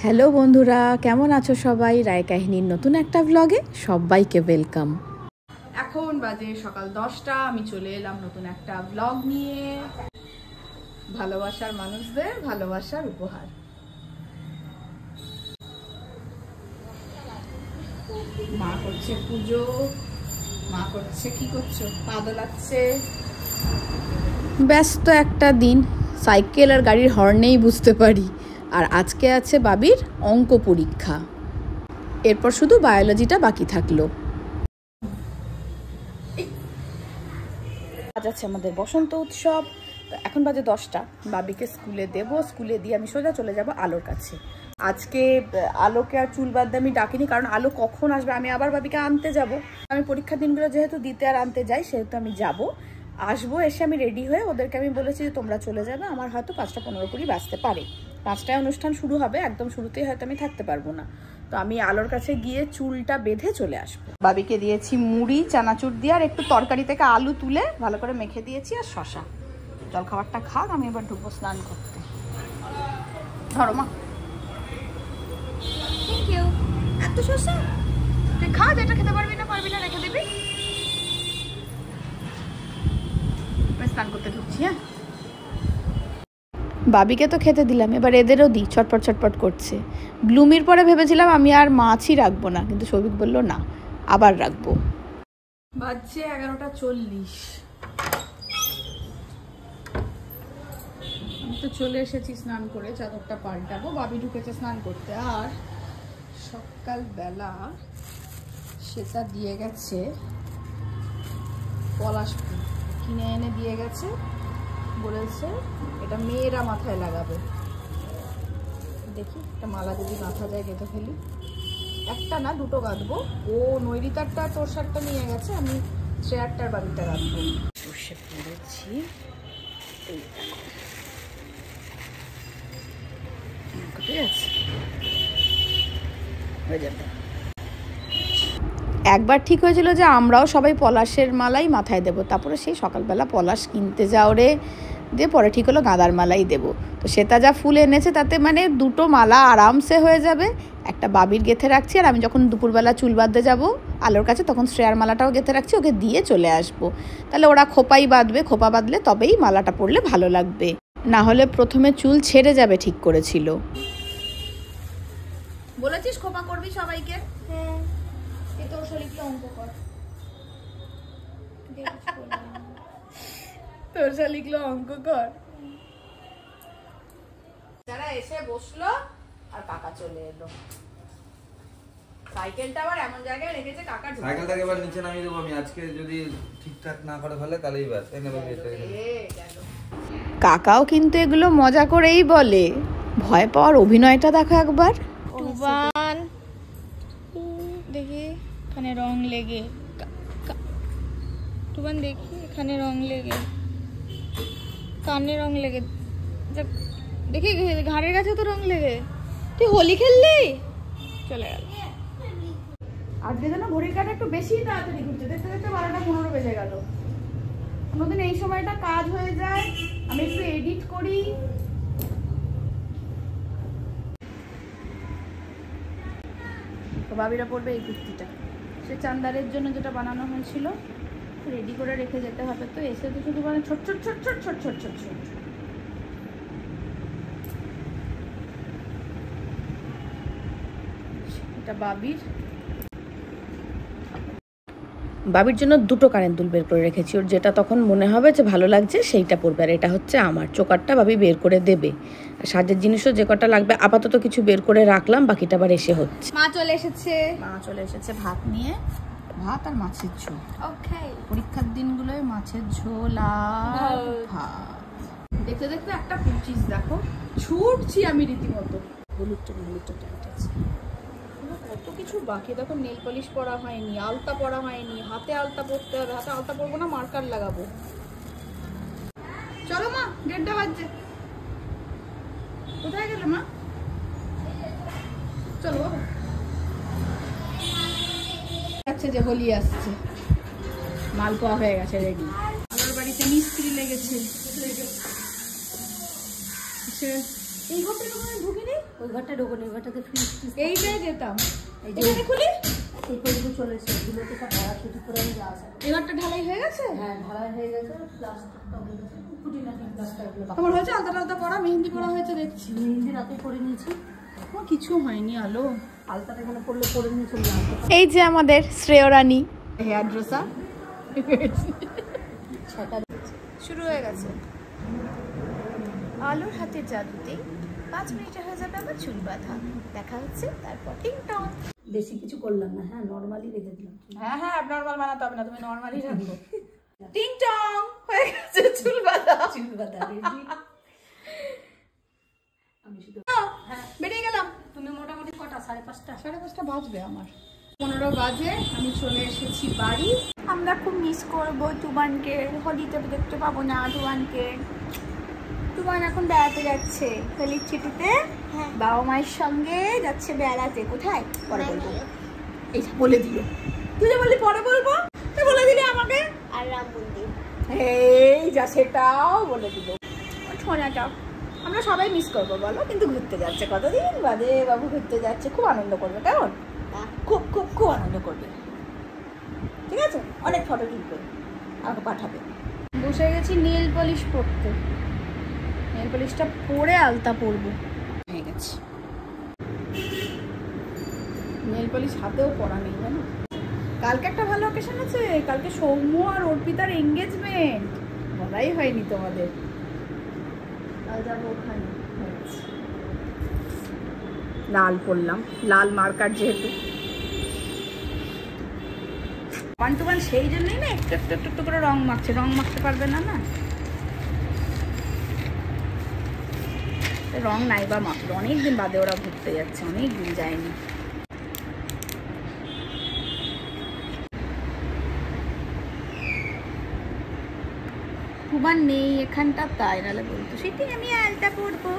Hello বন্ধুরা, কেমন আছো সবাই? রায় কাহিনীর নতুন একটা ব্লগে সবাইকে ওয়েলকাম। এখন বাজে সকাল 10টা, আমি চলে এলাম নতুন একটা ব্লগ নিয়ে। ভালোবাসার মানুষদের ভালোবাসার উপহার। মা করছে পুজো, মা করছে কি করছো? পা দোলাচ্ছে। ব্যস্ত একটা দিন, সাইকেল আর গাড়ির হর্নেই বুঝতে পারি। আর আজকে আছে বাবির অঙ্ক পরীক্ষা, এরপর শুধু বায়োলজিটা বাকি থাকলো। আজ আছে আমাদের বসন্ত উৎসব। এখন বাজে 10টা, বাবিকে স্কুলে দেব, স্কুলে দিয়ে আমি সোজা চলে যাব আলোর কাছে। আজকে আলোকে আর চুল বাঁধতে আমি ডাকিনি, কারণ আলো কখন আসবে, আমি আবার বাবিকে আনতে যাব। আমি পরীক্ষার দিনগুলো যেহেতু দিতে আর আনতে যাই, সেহেতু আমি যাব, আসবো, এসে আমি রেডি হয়ে ওদেরকে আমি বলেছি যে তোমরা চলে যাবে। আমার হয়তো 5:15 বাজতে পারে, 5টায় অনুষ্ঠান শুরু হবে, একদম শুরুতেই হয়তো আমি থাকতে পারবো না। তো আমি আলোর কাছে গিয়ে চুলটা বেঁধে চলে আসবো। বাবিকে দিয়েছি মুড়ি চানাচুর দিয়ে, আর একটু তরকারি থেকে আলু তুলে ভালো করে মেখে দিয়েছি, আর শশা। জলখাবারটা খাক, আমি এবার ঢুকবো স্নান করতে। ধরো মা। Thank you. এত শশা তুই খা, যেটা খেতে পারবি না রেখে দিবি। স্নান করতে ঢুকছি। হ্যাঁ, বাবিকে তো খেতে দিলাম, এবার এদেরও দিই। ছটপট ছটপট করছে। ব্লুমির পরে ভেবেছিলাম আমি আর মাছই রাখবো না, কিন্তু সৌভিক বলল না, আবার রাখবো। বাজছে 11:40। আমি তো চলে এসেছি স্নান করে, চাদরটা পাল্টাবো। বাবি ঢুকেছে স্নান করতে। আর সকালবেলা সেটা দিয়ে গেছে পলাশ ফুল, কিনে এনে দিয়ে গেছে, বলেছে এটা মেয়েরা মাথায় লাগাবে। দেখি একটা মালা যদি গাঁথা যায় গেঁথে ফেলি। একটা না, দুটো গাঁথবো। ও নৈরিতারটা তোর শার্টটা নিয়ে গেছে, আমি শ্রেয়ারটার বাড়িটা গাঁথবো। বসে পড়েছি। ঠিক আছে, হয়ে যাবে। একবার ঠিক হয়েছিল যে আমরাও সবাই পলাশের মালাই মাথায় দেব, তারপরে সেই সকালবেলা পলাশ কিনতে যাও রে, দিয়ে পরে ঠিক হলো গাঁদার মালাই দেব। তো সেটা যা ফুল এনেছে তাতে মানে দুটো মালা আরামসে হয়ে যাবে। একটা বাবির গেঁথে রাখছি, আর আমি যখন দুপুরবেলা চুল বাঁধতে যাবো আলোর কাছে, তখন শ্রেয়ার মালাটাও গেঁথে রাখছি, ওকে দিয়ে চলে আসবো। তাহলে ওরা খোপাই বাঁধবে, খোপা বাঁধলে তবেই মালাটা পরলে ভালো লাগবে, না হলে প্রথমে চুল ছেড়ে যাবে ঠিক করেছিল। বলেছিস খোপা করবি সবাইকে? হ্যাঁ, তোর লিখলে অঙ্ক কর। তোরসা লিখলো অঙ্ক কর। যারা এসে বসলো আর কাকা চলে এলো। সাইকেলটা আবার এমন জায়গায় রেখেছে, কাকা সাইকেলটাকে এবার নিচে নামিয়ে দেবো আমি। আজকে যদি ঠিকঠাক না করে ফেলে তাহলেই ব্যাস এনে কাকাও কিন্তু এগুলো মজা করেই বলে। ভয় পাওয়ার অভিনয়টা দেখো একবার। টুবান দেখি এখানে রং লেগে, টুবান দেখি এখানে রং লেগে, কানে রং লেগে, দেখি ঘাড়ের কাছে তো রং লেগে। তুই হোলি খেললি? চলে গেল। আজকে যেন ঘড়ির কাটা একটু বেশি তাড়াতাড়ি ঘুরছে, দেখতে দেখতে 12:15 বেজে গেল। কোনোদিন এই সময়টা কাজ হয়ে যায়, আমি একটু এডিট করি। তো বাবিরা পরবে এই কুর্তিটা, সে চান্দারের জন্য যেটা বানানো হয়েছিল, রেডি করে রেখে যেতে হবে। তো এসে তো শুধু মানে ছোট ছোট ছোট ছোট ছোট ছোট ছোট ছোট। এটা বাবির জন্য দুটো কানের দুল বের করে রেখেছি। ওর যেটা তখন মনে হবে যে ভালো লাগছে সেইটা পরবে, আর এটা হচ্ছে আমার। চোকারটা বাবি বের করে দেবে। আর সাজের জিনিসও যে কটা লাগবে আপাতত কিছু বের করে রাখলাম, বাকিটা আবার এসে হচ্ছে। মা চলে এসেছে। ভাত নিয়ে, ভাত আর মাছের ঝোল। ওকে, পরীক্ষার দিনগুলোয় মাছের ঝোল আর ভাত। দেখতে দেখতে 1:25 দেখো, ছুটছি আমি রীতিমতো। হলুদটা টাইট আছে, কত কিছু বাকি। দেখো নেল পলিশ পরা হয়নি, আলতা পরা হয়নি, হাতে আলতা পরতে হবে। হাতে আলতা পরবো না, মার্কার লাগাবো। চলো মা, 1:30 বাজছে। কোথায় গেলে মা? চলো বাবা। আচ্ছা, যে হোলি আসছে, মালপোয়া হয়ে গেছে রেডি। আমার বাড়িতে মিস্ত্রি লেগেছে। এই ঘরটার ওখানে ঢুকিনি, ওই ঘরটা ঢোকো না, ওই ঘরটাতে ফ্রিজ এইটাই যেতাম। এখানে খুলি এই পর্যন্ত চলে এসে এগুলোকে সব ভাড়া শুধু করে আমি যাওয়া আসা করি। এই ঘরটা ঢালাই হয়ে গেছে? হ্যাঁ ঢালাই হয়ে গেছে, প্লাস্টারটা হয়ে গেছে, খুঁটিনাটি প্লাস্টারগুলো বাকি। তোমার হয়েছে আলতা টালতা পরা, মেহেন্দি পরা হয়েছে দেখছি। মেহেন্দি রাতে করে নিয়েছি, আমার কিছু হয়নি আলো। আলতাটা এখানে পড়লে করে নিয়ে চলে আসবো। এই যে আমাদের শ্রেয়রানী হেয়ার ড্রেসার শুরু হয়ে গেছে। আলোর হাতের জাদুতে 5 মিনিটে হয়ে যাবে আমার চুল বাঁধা। দেখা হচ্ছে তারপর টিং টং। বেশি কিছু করলাম না, হ্যাঁ নর্মালি রেখে দিলাম। হ্যাঁ হ্যাঁ নরমাল বানাতে হবে না, তুমি নরমালি রাখো। টিং টং হয়ে গেছে চুল বাঁধা। চুল বাঁধা রেডি। আমি শুধু হ্যাঁ বেরিয়ে গেলাম। তুমি মোটামুটি কটা? 5:30? 5:30 বাজবে আমার। 15 বাজে আমি চলে এসেছি বাড়ি। আমরা খুব মিস করবো টুবানকে, হোলিতে দেখতে পাবো না টুবানকে। টুবান এখন বেড়াতে যাচ্ছে হোলির ছুটিতে, বাবা মায়ের সঙ্গে যাচ্ছে বেড়াতে। কোথায় পরে বলবো, এই বলে দিল। তুই যে বললি পরে বলবো, তুই বলে দিলি আমাকে। আর রাম মন্দির। এই যা, সেটাও বলে দিল। ছোনাটা আমরা সবাই মিস করবো বলো, কিন্তু ঘুরতে যাচ্ছে কতদিন বাদে বাবু ঘুরতে যাচ্ছে, খুব আনন্দ করবে। কেমন? খুব খুব খুব আনন্দ করবে। ঠিক আছে, অনেক ফটো তুলবে, আমাকে পাঠাবে। বসে গেছি নেল পলিশ পরতে। নেল পলিশটা পরে আলতা পরবো হয়ে গেছে। নেল পলিশ হাতেও পরা নেই জানো। কালকে একটা ভালো অকেশন আছে, কালকে সৌম্য আর অর্পিতার এঙ্গেজমেন্ট, বলাই হয়নি তোমাদের। কাল যাবো ওখানে। লাল পরলাম, লাল মার্কার যেহেতু। 1 to 1 সেই জন্যই না একটু একটু একটু একটু করে রং মাখছে। রং মাখতে পারবে না না, রং নাই বা মাখলো। অনেকদিন বাদে ওরা ঘুরতে যাচ্ছে, অনেকদিন যায়নি। কুমার নেই এখানটা, তাই নাহলে বলতো সেটি আমি আলতা পরবো,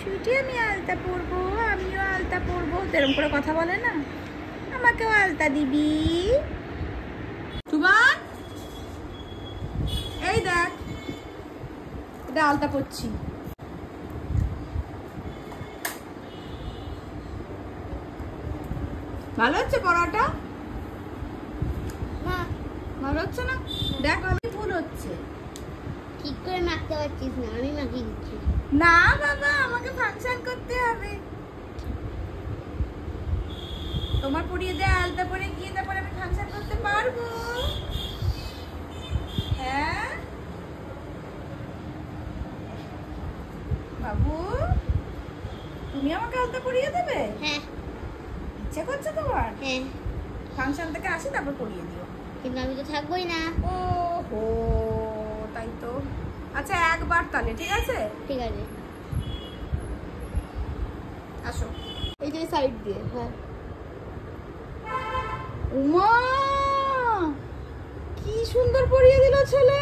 সেটি আমি আলতা পরবো, আমিও আলতা পরবো। এরকম করে কথা বলে না, আমাকেও আলতা দিবি। কুমার এই দেখ, এটা আলতা পরছি। ভালো হচ্ছে পরাটা? ভালো হচ্ছে না? দেখ আমি ভুল হচ্ছে। ঠিক করে মাখতে পারছিস না, আমি মাখিয়ে দিচ্ছি। না বাবা, আমাকে ফাংশন করতে হবে। তোমার পরিয়ে দেয় আলতা পরে গিয়ে তারপরে আমি ফাংশন করতে পারবো। হ্যাঁ বাবু, তুমি আমাকে আলতা পরিয়ে দেবে? হ্যাঁ। ইচ্ছা করছে তোমার? হ্যাঁ। ফাংশন থেকে আসি তারপর পরিয়ে দিও। কিন্তু আমি তো থাকবোই না। ও হো, তাই তো। আচ্ছা একবার তাহলে, ঠিক আছে? ঠিক আছে, আসো এই যে সাইড দিয়ে। হ্যাঁ উমা, কি সুন্দর পরিয়ে দিল ছেলে।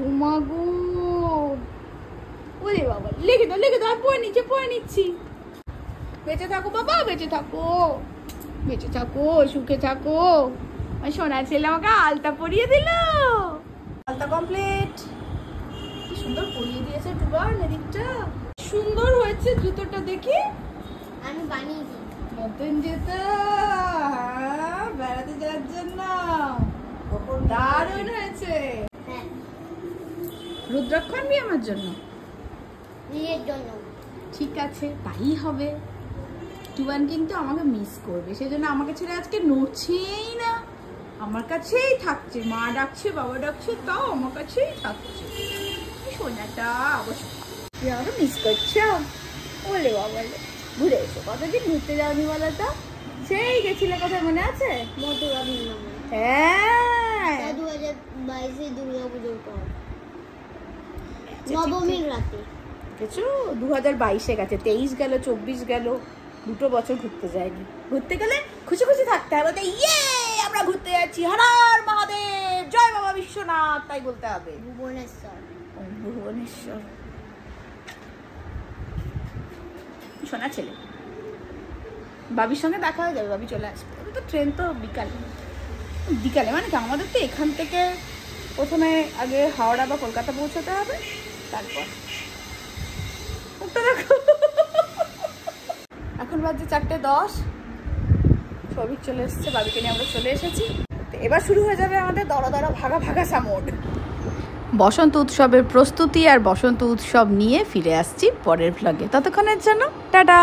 উমা গো, ওরে বাবা, লিখে দাও লিখে দাও, পড়ে নিচ্ছি। বেঁচে থাকো বাবা, বেঁচে থাকো, বেঁচে থাকো, সুখে থাকো। সোনা ছেলে আমাকে আলতা পরিয়ে দিল। আলতা কমপ্লিট। কি সুন্দর পরিয়ে দিয়েছে টুবান, এদিকটা সুন্দর হয়েছে। জুতোটা দেখি, আমি বানিয়েছি নতুন জুতো বেড়াতে যাওয়ার জন্য, দারুণ হয়েছে। হ্যাঁ, রুদ্রাক্ষ আনবি আমার জন্য? নিজের জন্য। ঠিক আছে, তাই হবে। টুবান কিন্তু আমাকে মিস করবে, সেজন্য আমাকে ছেড়ে আজকে নড়ছেই না, আমার কাছেই থাকছে। মা ডাকছে, বাবা ডাকছে, তাও আমার কাছেই থাকছে। সোনাটা অবশ্য তুই আমাকে মিস করছো? বলে বাবা, ঘুরে এসো। কতদিন ঘুরতে যাওনি বলো তো? সেই গেছিলে, কোথায় মনে আছে? মথুরা বৃন্দাবন। হ্যাঁ, 2022 দুর্গা পুজোর পর নবমীর রাতে কিছু 2022-এ গেছে, 23 গেল, 24 গেল, 2 বছর ঘুরতে যায়নি। ঘুরতে গেলে খুশি খুশি থাকতে হবে, ইয়ে আমরা ঘুরতে যাচ্ছি, হর হর মহাদেব, জয় বাবা বিশ্বনাথ, তাই বলতে হবে। ভুবনেশ্বর। ভুবনেশ্বর। শোনা ছেলে, বাবির সঙ্গে দেখা হয়ে যাবে, বাবি চলে আসবে। তো ট্রেন তো বিকালে মানে কি, আমাদের তো এখান থেকে প্রথমে আগে হাওড়া বা কলকাতা পৌঁছাতে হবে, তারপর মুখটা দেখো। এখন বাজে 4:10। সৌভিক চলে এসেছে, বাবিকে নিয়ে আমরা চলে এসেছি। তো এবার শুরু হয়ে যাবে আমাদের দড়া দড়া ভাগা ভাগা সামোড। বসন্ত উৎসবের প্রস্তুতি আর বসন্ত উৎসব নিয়ে ফিরে আসছি পরের ভ্লগে। ততক্ষণের জন্য টাটা।